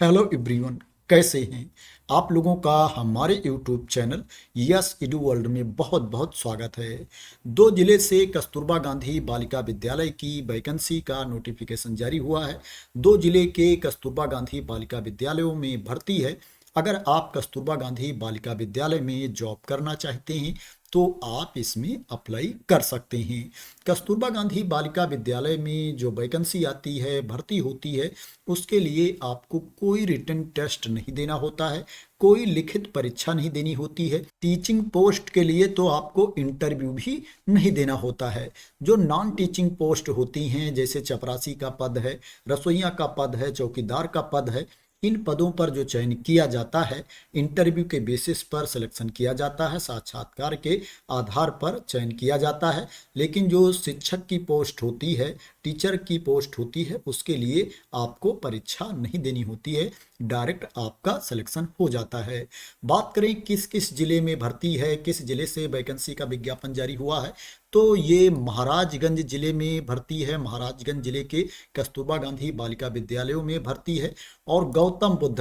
Hello everyone. कैसे हैं आप लोगों का हमारे YouTube channel yes edu world में बहुत बहुत स्वागत है। 2 जिले से कस्तूरबा गांधी बालिका विद्यालय की वैकेंसी का नोटिफिकेशन जारी हुआ है। 2 जिले के कस्तूरबा गांधी बालिका विद्यालयों में भर्ती है। अगर आप कस्तूरबा गांधी बालिका विद्यालय में जॉब करना चाहते हैं तो आप इसमें अप्लाई कर सकते हैं। कस्तूरबा गांधी बालिका विद्यालय में जो वैकेंसी आती है, भर्ती होती है, उसके लिए आपको कोई रिटन टेस्ट नहीं देना होता है, कोई लिखित परीक्षा नहीं देनी होती है। टीचिंग पोस्ट के लिए तो आपको इंटरव्यू भी नहीं देना होता है। जो नॉन टीचिंग पोस्ट होती हैं, जैसे चपरासी का पद है, रसोइया का पद है, चौकीदार का पद है, इन पदों पर जो चयन किया जाता है, इंटरव्यू के बेसिस पर सिलेक्शन किया जाता है, साक्षात्कार के आधार पर चयन किया जाता है। लेकिन जो शिक्षक की पोस्ट होती है, टीचर की पोस्ट होती है, उसके लिए आपको परीक्षा नहीं देनी होती है, डायरेक्ट आपका सिलेक्शन हो जाता है। बात करें किस किस जिले में भर्ती है, किस जिले से वैकेंसी का विज्ञापन जारी हुआ है, तो ये महाराजगंज जिले में भर्ती है। महाराजगंज जिले के कस्तूरबा गांधी बालिका विद्यालयों में भर्ती है। और गौतम बुद्ध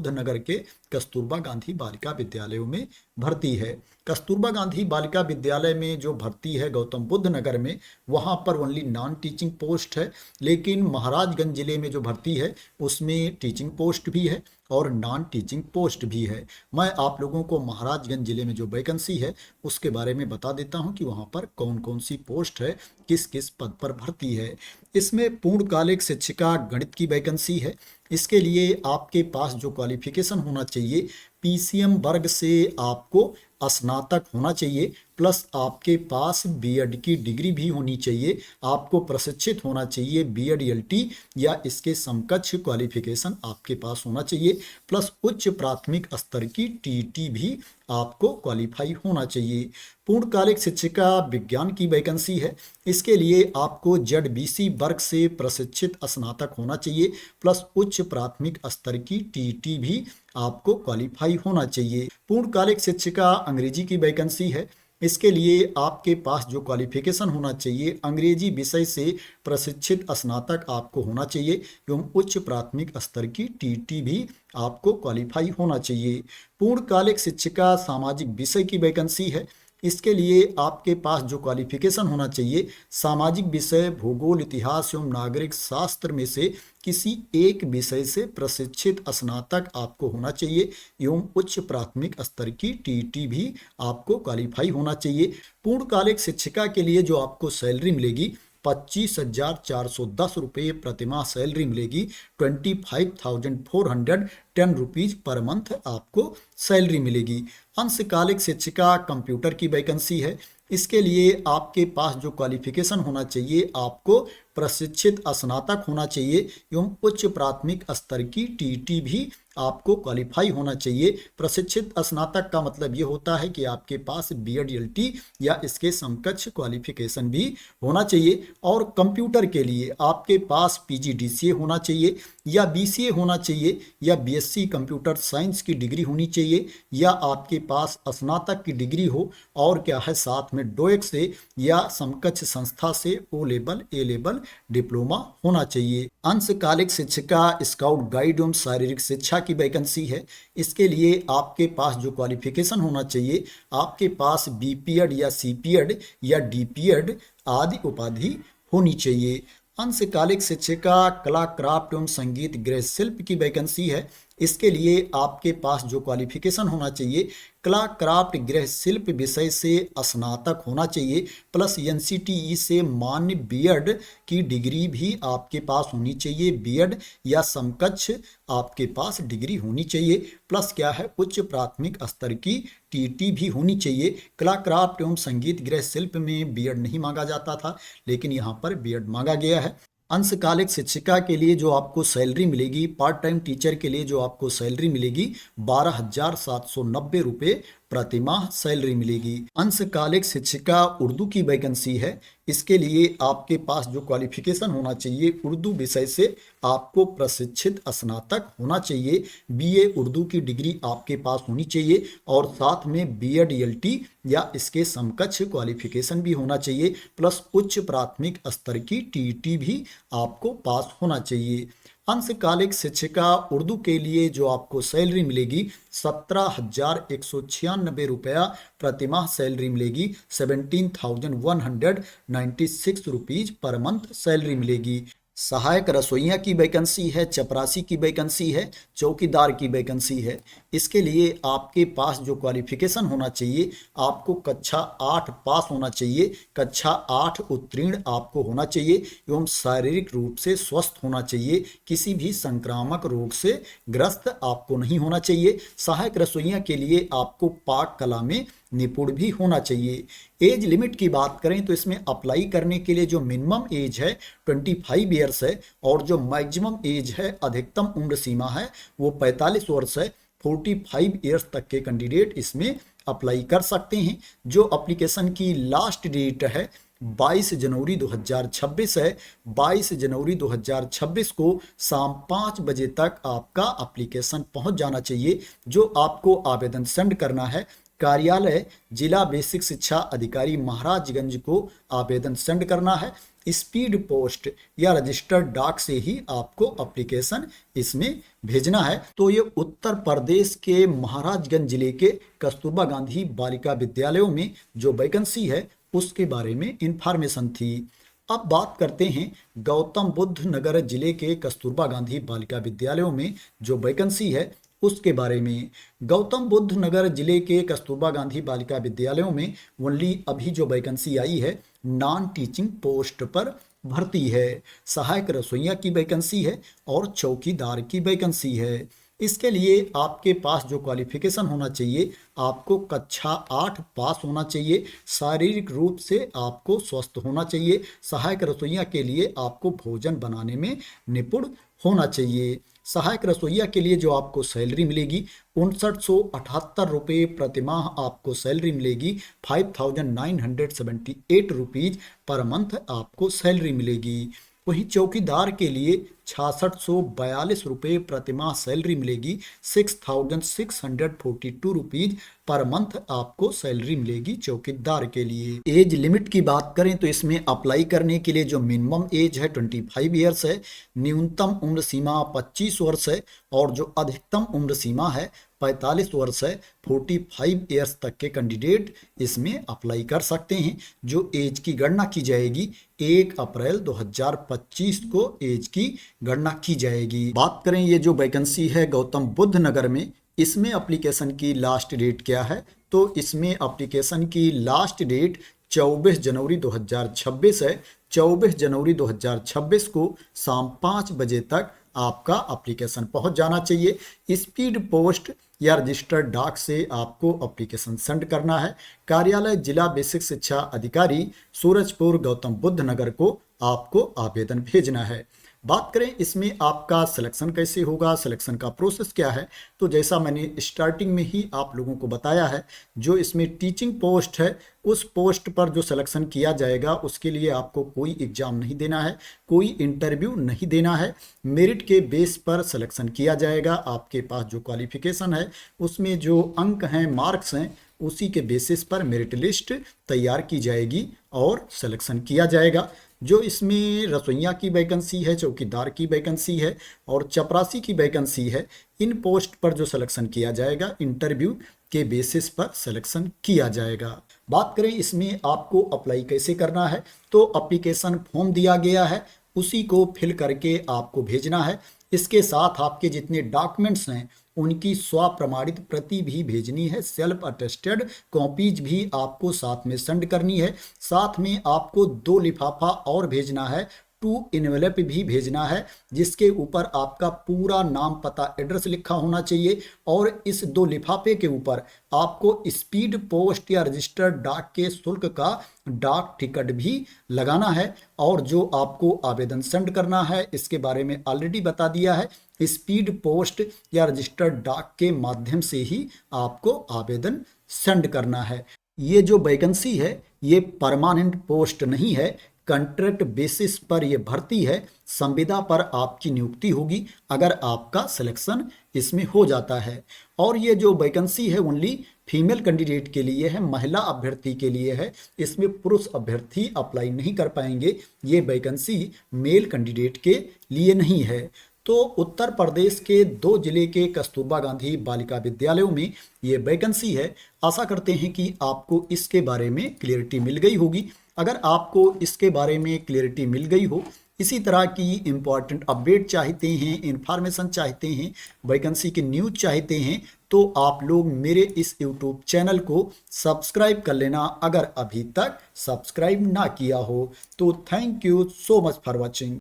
नगर के कस्तूरबा गांधी बालिका विद्यालयों में भर्ती है। कस्तूरबा गांधी बालिका विद्यालय में जो भर्ती है गौतम बुद्ध नगर में, वहाँ पर ओनली नॉन टीचिंग पोस्ट है। लेकिन महाराजगंज जिले में जो भर्ती है उसमें टीचिंग पोस्ट भी है और नॉन टीचिंग पोस्ट भी है। मैं आप लोगों को महाराजगंज जिले में जो वैकेंसी है उसके बारे में बता देता हूं कि वहां पर कौन कौन सी पोस्ट है, किस किस पद पर भर्ती है। इसमें पूर्णकालिक शिक्षिका गणित की वैकेंसी है। इसके लिए आपके पास जो क्वालिफिकेशन होना चाहिए, पीसीएम वर्ग से आपको स्नातक होना चाहिए, प्लस आपके पास बीएड की डिग्री भी होनी चाहिए। आपको प्रशिक्षित होना चाहिए, बीएड एलटी या इसके समकक्ष क्वालिफिकेशन आपके पास होना चाहिए, प्लस उच्च प्राथमिक स्तर की टीटी भी आपको क्वालिफाई होना चाहिए। पूर्णकालिक शिक्षिका विज्ञान की वैकेंसी है। इसके लिए आपको जेडबीसी वर्ग से प्रशिक्षित स्नातक होना चाहिए, प्लस उच्च प्राथमिक स्तर की टीटी भी आपको क्वालिफाई होना चाहिए। पूर्णकालिक शिक्षिका अंग्रेजी की वैकेंसी है। इसके लिए आपके पास जो क्वालिफिकेशन होना चाहिए, अंग्रेजी विषय से प्रशिक्षित स्नातक आपको होना चाहिए एवं उच्च प्राथमिक स्तर की टीटी भी आपको क्वालिफाई होना चाहिए। पूर्णकालिक शिक्षिका सामाजिक विषय की वैकेंसी है। इसके लिए आपके पास जो क्वालिफिकेशन होना चाहिए, सामाजिक विषय, भूगोल, इतिहास एवं नागरिक शास्त्र में से किसी एक विषय से प्रशिक्षित स्नातक आपको होना चाहिए एवं उच्च प्राथमिक स्तर की टीटी भी आपको क्वालिफाई होना चाहिए। पूर्णकालिक शिक्षिका के लिए जो आपको सैलरी मिलेगी, 25,410 रुपये प्रतिमाह सैलरी मिलेगी। 25,410 रुपीज पर मंथ आपको सैलरी मिलेगी। अंशकालिक शिक्षिका कंप्यूटर की वैकेंसी है। इसके लिए आपके पास जो क्वालिफिकेशन होना चाहिए, आपको प्रशिक्षित स्नातक होना चाहिए एवं उच्च प्राथमिक स्तर की टीटी भी आपको क्वालिफाई होना चाहिए। प्रशिक्षित स्नातक का मतलब ये होता है कि आपके पास बीएड एलटी या इसके समकक्ष क्वालिफिकेशन भी होना चाहिए। और कंप्यूटर के लिए आपके पास पीजीडीसीए होना चाहिए या बीसीए होना चाहिए या बीएससी कंप्यूटर साइंस की डिग्री होनी चाहिए, या आपके पास स्नातक की डिग्री हो और क्या है साथ में डोएक से या समकक्ष संस्था से O level A level diploma होना चाहिए। अंशकालिक शिक्षिका स्काउट गाइड एवं शारीरिक शिक्षा की वैकेंसी है। इसके लिए आपके पास जो क्वालिफिकेशन होना चाहिए, आपके पास बीपीएड या सीपीएड या डीपीएड आदि उपाधि होनी चाहिए। अंशकालिक शिक्षिका कला, क्राफ्ट एवं संगीत गृह शिल्प की वैकेंसी है। इसके लिए आपके पास जो क्वालिफिकेशन होना चाहिए, कला, क्राफ्ट, गृह शिल्प विषय से स्नातक होना चाहिए, प्लस एनसीटीई से मान्य बीएड की डिग्री भी आपके पास होनी चाहिए। बीएड या समकक्ष आपके पास डिग्री होनी चाहिए, प्लस क्या है उच्च प्राथमिक स्तर की टीटी भी होनी चाहिए। कला, क्राफ्ट एवं संगीत गृह शिल्प में बीएड नहीं मांगा जाता था, लेकिन यहाँ पर बीएड मांगा गया है। अंशकालिक शिक्षिका के लिए जो आपको सैलरी मिलेगी, पार्ट टाइम टीचर के लिए जो आपको सैलरी मिलेगी, 12,790 रुपये प्रतिमाह सैलरी मिलेगी। अंशकालिक शिक्षिका उर्दू की वैकेंसी है। इसके लिए आपके पास जो क्वालिफिकेशन होना चाहिए, उर्दू विषय से आपको प्रशिक्षित स्नातक होना चाहिए, बीए उर्दू की डिग्री आपके पास होनी चाहिए और साथ में बीएड एलटी या इसके समकक्ष क्वालिफिकेशन भी होना चाहिए, प्लस उच्च प्राथमिक स्तर की टीटी भी आपको पास होना चाहिए। अंशकालिक शिक्षिका उर्दू के लिए जो आपको सैलरी मिलेगी 17,196 प्रतिमाह सैलरी मिलेगी। 17,196 रुपीज पर मंथ सैलरी मिलेगी। सहायक रसोइया की वैकेंसी है, चपरासी की वैकेंसी है, चौकीदार की वैकेंसी है। इसके लिए आपके पास जो क्वालिफिकेशन होना चाहिए, आपको कक्षा 8 पास होना चाहिए, कक्षा 8 उत्तीर्ण आपको होना चाहिए एवं शारीरिक रूप से स्वस्थ होना चाहिए, किसी भी संक्रामक रोग से ग्रस्त आपको नहीं होना चाहिए। सहायक रसोइया के लिए आपको पाक कला में निपुण भी होना चाहिए। एज लिमिट की बात करें तो इसमें अप्लाई करने के लिए जो मिनिमम एज है 25 ईयर्स है और जो मैक्सिमम एज है, अधिकतम उम्र सीमा है, वो 45 वर्ष है। 45 ईयर्स तक के कैंडिडेट इसमें अप्लाई कर सकते हैं। जो एप्लीकेशन की लास्ट डेट है 22 जनवरी 2026 है। 22 जनवरी 2026 को शाम 5 बजे तक आपका एप्लीकेशन पहुंच जाना चाहिए। जो आपको आवेदन सेंड करना है, कार्यालय जिला बेसिक शिक्षा अधिकारी महाराजगंज को आवेदन सेंड करना है। स्पीड पोस्ट या रजिस्टर्ड डाक से ही आपको एप्लीकेशन इसमें भेजना है। तो ये उत्तर प्रदेश के महाराजगंज जिले के कस्तूरबा गांधी बालिका विद्यालयों में जो वैकेंसी है उसके बारे में इंफॉर्मेशन थी। अब बात करते हैं गौतम बुद्ध नगर जिले के कस्तूरबा गांधी बालिका विद्यालयों में जो वैकेंसी है उसके बारे में। गौतम बुद्ध नगर जिले के कस्तूरबा गांधी बालिका विद्यालयों में ओनली अभी जो वैकेंसी आई है नॉन टीचिंग पोस्ट पर भर्ती है। सहायक रसोइया की वैकेंसी है और चौकीदार की वैकेंसी है। इसके लिए आपके पास जो क्वालिफिकेशन होना चाहिए, आपको कक्षा 8 पास होना चाहिए, शारीरिक रूप से आपको स्वस्थ होना चाहिए। सहायक रसोइया के लिए आपको भोजन बनाने में निपुण होना चाहिए। सहायक रसोइया के लिए जो आपको सैलरी मिलेगी 5978 रुपये प्रतिमाह आपको सैलरी मिलेगी। 5978 रुपीज पर मंथ आपको सैलरी मिलेगी। वहीं चौकीदार के लिए 6642 रुपये प्रतिमाह सैलरी मिलेगी। 6642 रुपीज पर मंथ आपको सैलरी मिलेगी चौकीदार के लिए। एज लिमिट की बात करें तो इसमें अप्लाई करने के लिए जो मिनिमम एज है 25 ईयर्स है, न्यूनतम उम्र सीमा 25 वर्ष है और जो अधिकतम उम्र सीमा है 45 वर्ष है। 45 ईयर्स तक के कैंडिडेट इसमें अप्लाई कर सकते हैं। जो एज की गणना की जाएगी 1 अप्रैल 2025 को एज की गणना की जाएगी। बात करें ये जो वैकेंसी है गौतम बुद्ध नगर में, इसमें एप्लीकेशन की लास्ट डेट क्या है, तो इसमें एप्लीकेशन की लास्ट डेट 24 जनवरी 2026 है। 24 जनवरी 2026 को शाम 5 बजे तक आपका एप्लीकेशन पहुंच जाना चाहिए। स्पीड पोस्ट या रजिस्टर्ड डाक से आपको एप्लीकेशन सेंड करना है। कार्यालय जिला बेसिक शिक्षा अधिकारी सूरजपुर गौतम बुद्ध नगर को आपको आवेदन भेजना है। बात करें इसमें आपका सिलेक्शन कैसे होगा, सिलेक्शन का प्रोसेस क्या है, तो जैसा मैंने स्टार्टिंग में ही आप लोगों को बताया है, जो इसमें टीचिंग पोस्ट है उस पोस्ट पर जो सिलेक्शन किया जाएगा उसके लिए आपको कोई एग्ज़ाम नहीं देना है, कोई इंटरव्यू नहीं देना है। मेरिट के बेस पर सिलेक्शन किया जाएगा। आपके पास जो क्वालिफिकेशन है उसमें जो अंक हैं, मार्क्स हैं, उसी के बेसिस पर मेरिट लिस्ट तैयार की जाएगी और सिलेक्शन किया जाएगा। जो इसमें रसोइया की वैकेंसी है, चौकीदार की वैकेंसी है और चपरासी की वैकेंसी है, इन पोस्ट पर जो सिलेक्शन किया जाएगा इंटरव्यू के बेसिस पर सिलेक्शन किया जाएगा। बात करें इसमें आपको अप्लाई कैसे करना है, तो एप्लीकेशन फॉर्म दिया गया है उसी को फिल करके आपको भेजना है। इसके साथ आपके जितने डॉक्यूमेंट्स हैं उनकी स्वप्रमाणित प्रति भी भेजनी है। सेल्फ अटेस्टेड कॉपीज भी आपको साथ में सेंड करनी है। साथ में आपको 2 लिफाफा और भेजना है, 2 इनवेलप भी भेजना है जिसके ऊपर आपका पूरा नाम, पता, एड्रेस लिखा होना चाहिए। और इस 2 लिफाफे के ऊपर आपको स्पीड पोस्ट या रजिस्टर्ड डाक के शुल्क का डाक टिकट भी लगाना है। और जो आपको आवेदन सेंड करना है इसके बारे में ऑलरेडी बता दिया है। स्पीड पोस्ट या रजिस्टर्ड डाक के माध्यम से ही आपको आवेदन सेंड करना है। ये जो वैकेंसी है ये परमानेंट पोस्ट नहीं है, कॉन्ट्रैक्ट बेसिस पर यह भर्ती है। संविदा पर आपकी नियुक्ति होगी अगर आपका सिलेक्शन इसमें हो जाता है। और ये जो वैकेंसी है ओनली फीमेल कैंडिडेट के लिए है, महिला अभ्यर्थी के लिए है। इसमें पुरुष अभ्यर्थी अप्लाई नहीं कर पाएंगे। ये वैकेंसी मेल कैंडिडेट के लिए नहीं है। तो उत्तर प्रदेश के 2 जिले के कस्तूरबा गांधी बालिका विद्यालयों में ये वैकेंसी है। आशा करते हैं कि आपको इसके बारे में क्लियरिटी मिल गई होगी। अगर आपको इसके बारे में क्लियरिटी मिल गई हो, इसी तरह की इम्पॉर्टेंट अपडेट चाहते हैं, इंफॉर्मेशन चाहते हैं, वैकेंसी की न्यूज़ चाहते हैं, तो आप लोग मेरे इस यूट्यूब चैनल को सब्सक्राइब कर लेना अगर अभी तक सब्सक्राइब ना किया हो। तो thank you so much for watching.